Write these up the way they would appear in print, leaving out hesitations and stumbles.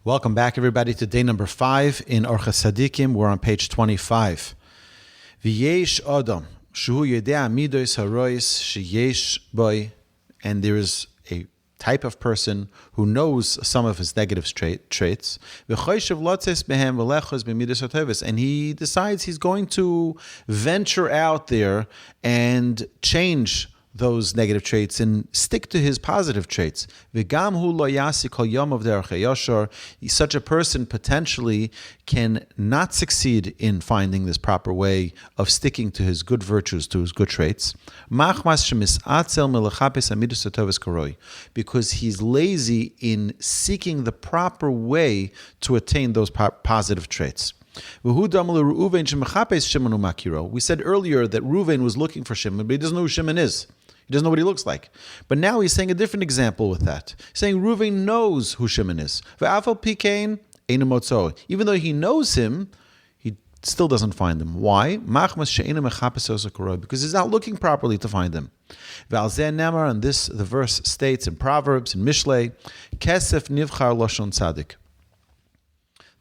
Welcome back, everybody, to day number 5 in Orchos Tzaddikim. We're on page 25. V'yesh Adam, shu yedea midos harois sheyesh boy, and there is a type of person who knows some of his negative traits, and he decides he's going to venture out there and change those negative traits and stick to his positive traits. Such a person potentially can not succeed in finding this proper way of sticking to his good virtues, to his good traits, because he's lazy in seeking the proper way to attain those positive traits. We said earlier that Reuven was looking for Shimon, but he doesn't know who Shimon is. He doesn't know what he looks like. But now he's saying a different example with that. He's saying Reuven knows who Shimon is. Even though he knows him, he still doesn't find him. Why? Because he's not looking properly to find him. And this, the verse states in Proverbs, in Mishlei, Kesef nivchar loshon tzadik.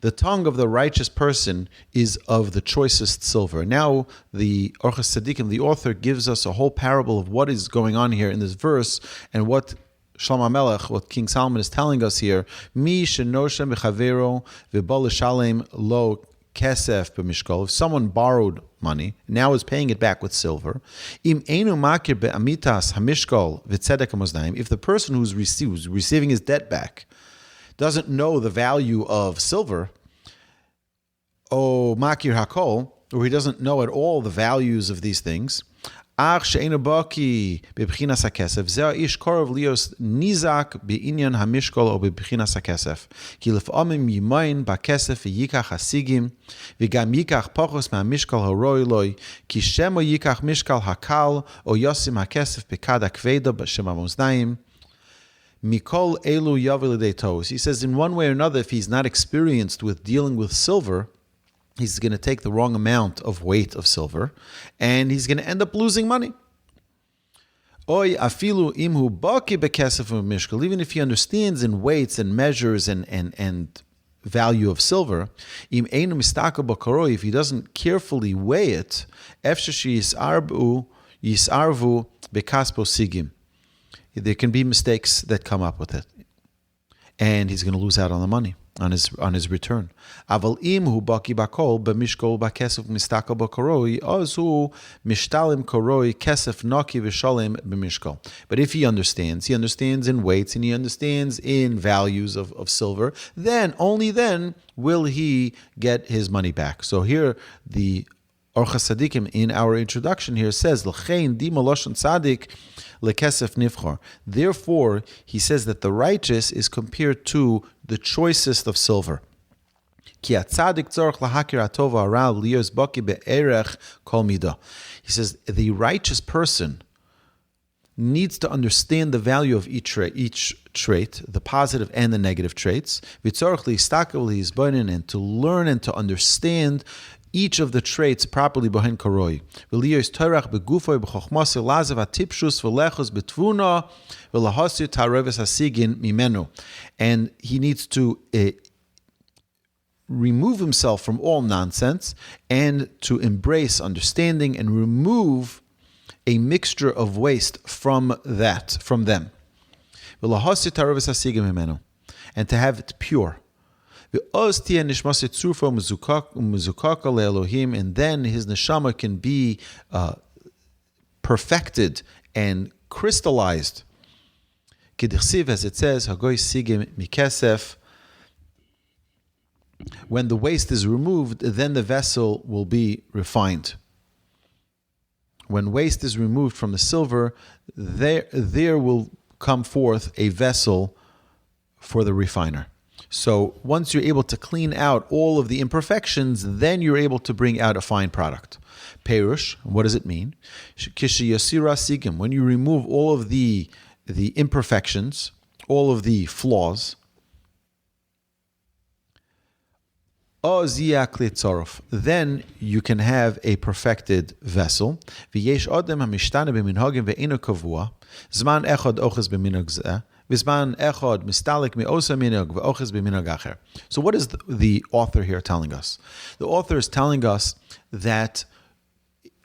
The tongue of the righteous person is of the choicest silver. Now, the Orchos Tzaddikim, the author, gives us a whole parable of what is going on here in this verse and what Shlomo Melech, what King Solomon is telling us here. Mi shenoshem b'chavero v'bo l'shalem lo kesef b'mishkol. If someone borrowed money, now is paying it back with silver. Im einu makir be'amitas hamishkol v'tzedek hamoznayim. If the person who's receiving his debt back doesn't know the value of silver, or makir hakol, or he doesn't know at all the values of these things, then he needs to He says, in one way or another, if he's not experienced with dealing with silver, he's going to take the wrong amount of weight of silver, and he's going to end up losing money. Even if he understands in weights and measures and value of silver, if he doesn't carefully weigh it, there can be mistakes that come up with it, and he's going to lose out on the money, on his return. But if he understands in weights and he understands in values of silver, then, only then, will he get his money back. So here, the Orchos Tzaddikim in our introduction here says, L'chein di maloshon tzadik lekesef nivchor. Therefore, he says that the righteous is compared to the choicest of silver. Ki atzadik tzorch lahakir atova hara liyos baki be'erech kol midah. He says the righteous person needs to understand the value of each trait, the positive and the negative traits, and to learn and to understand each of the traits properly behind koroi. And he needs to remove himself from all nonsense and to embrace understanding and remove a mixture of waste from them. And to have it pure. And then his neshama can be perfected and crystallized. As it says, when the waste is removed, then the vessel will be refined. When waste is removed from the silver, there will come forth a vessel for the refiner. So once you're able to clean out all of the imperfections, then you're able to bring out a fine product. Perush, what does it mean? When you remove all of the imperfections, all of the flaws, then you can have a perfected vessel. Visman echod mistalik me'osa minhag ve'oches b'minhag acher. So what is the author here telling us? The author is telling us that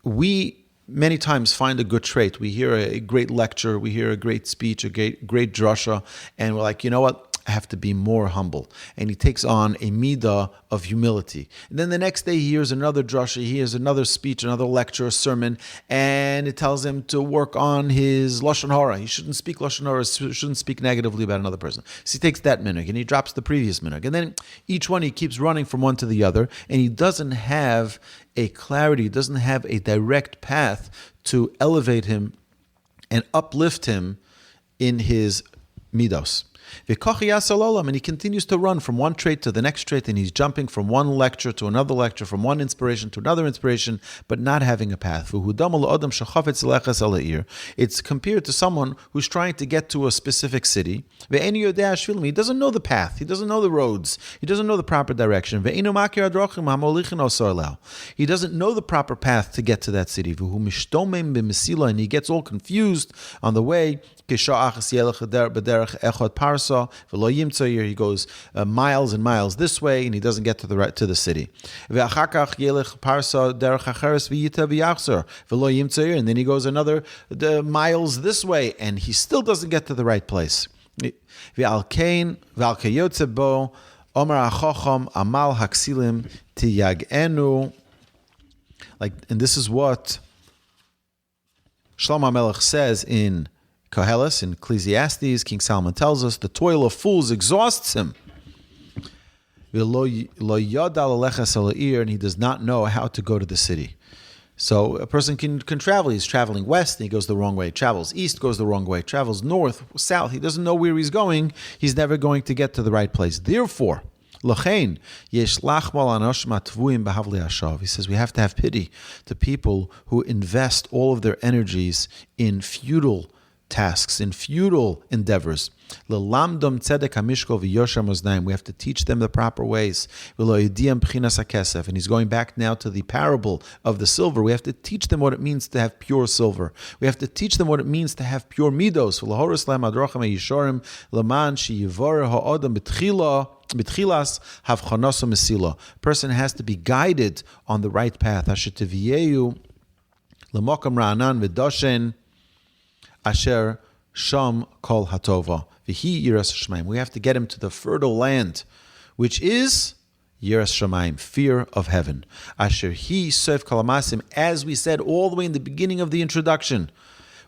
we many times find a good trait. We hear a great lecture, we hear a great speech, a great drasha, and we're like, you know what? I have to be more humble. And he takes on a midah of humility. And then the next day he hears another drasha, he hears another speech, another lecture, a sermon, and it tells him to work on his lashon hara. He shouldn't speak lashon hara, shouldn't speak negatively about another person. So he takes that minhag and he drops the previous minhag. And then each one he keeps running from one to the other, and he doesn't have a clarity, doesn't have a direct path to elevate him and uplift him in his midos. And he continues to run from one trait to the next trait, and he's jumping from one lecture to another lecture, from one inspiration to another inspiration, but not having a path. It's compared to someone who's trying to get to a specific city. He doesn't know the path, he doesn't know the roads, he doesn't know the proper direction. He doesn't know the proper path to get to that city. And he gets all confused on the way. He goes miles and miles this way, and he doesn't get to the city. And then he goes another miles this way, and he still doesn't get to the right place. And this is what Shlomo HaMelech says in Koheles, in Ecclesiastes. King Solomon tells us, the toil of fools exhausts him. And he does not know how to go to the city. So a person can travel. He's traveling west, and he goes the wrong way. Travels east, goes the wrong way. Travels north, south. He doesn't know where he's going. He's never going to get to the right place. Therefore, he says we have to have pity to people who invest all of their energies in futile tasks, in futile endeavors. We have to teach them the proper ways. And he's going back now to the parable of the silver. We have to teach them what it means to have pure silver. We have to teach them what it means to have pure midos. Person has to be guided on the right path. Asher Sham Kol Hatova. Vihi Yiras Shamayim. We have to get him to the fertile land, which is Yiras Shamayim, fear of heaven. Asher He Seif Kalamasim, as we said all the way in the beginning of the introduction,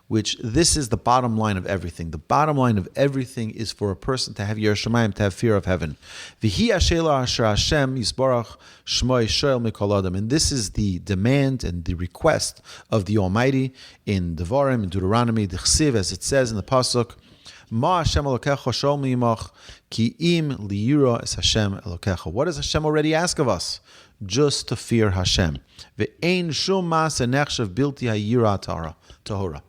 which this is the bottom line of everything. The bottom line of everything is for a person to have Yiras Shamayim, to have fear of heaven. Vihi Ashela Asher Hashem Yisborach Shmoi Shoel Mikol Adam. And this is the demand and the request of the Almighty in Devarim, in Deuteronomy, the Chsiv, as it says in the Pasuk, Ma Hashem Elokecha Shol Mimach Ki Im Liyira Es Hashem Elokecha. What does Hashem already ask of us? Just to fear Hashem. Ve'ein shum ma'aseh nechshav bilti hayira tahora.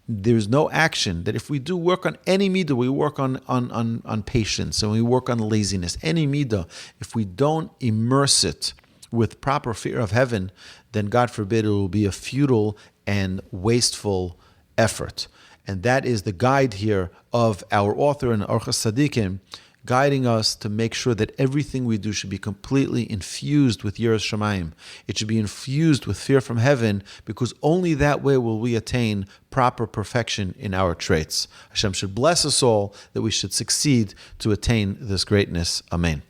There's no action that if we do work on any midah, we work on patience, and we work on laziness, any midah, if we don't immerse it with proper fear of heaven, then God forbid it will be a futile and wasteful effort. And that is the guide here of our author in Orchos Tzaddikim, guiding us to make sure that everything we do should be completely infused with Yiras Shamayim. It should be infused with fear from heaven, because only that way will we attain proper perfection in our traits. Hashem should bless us all, that we should succeed to attain this greatness. Amen.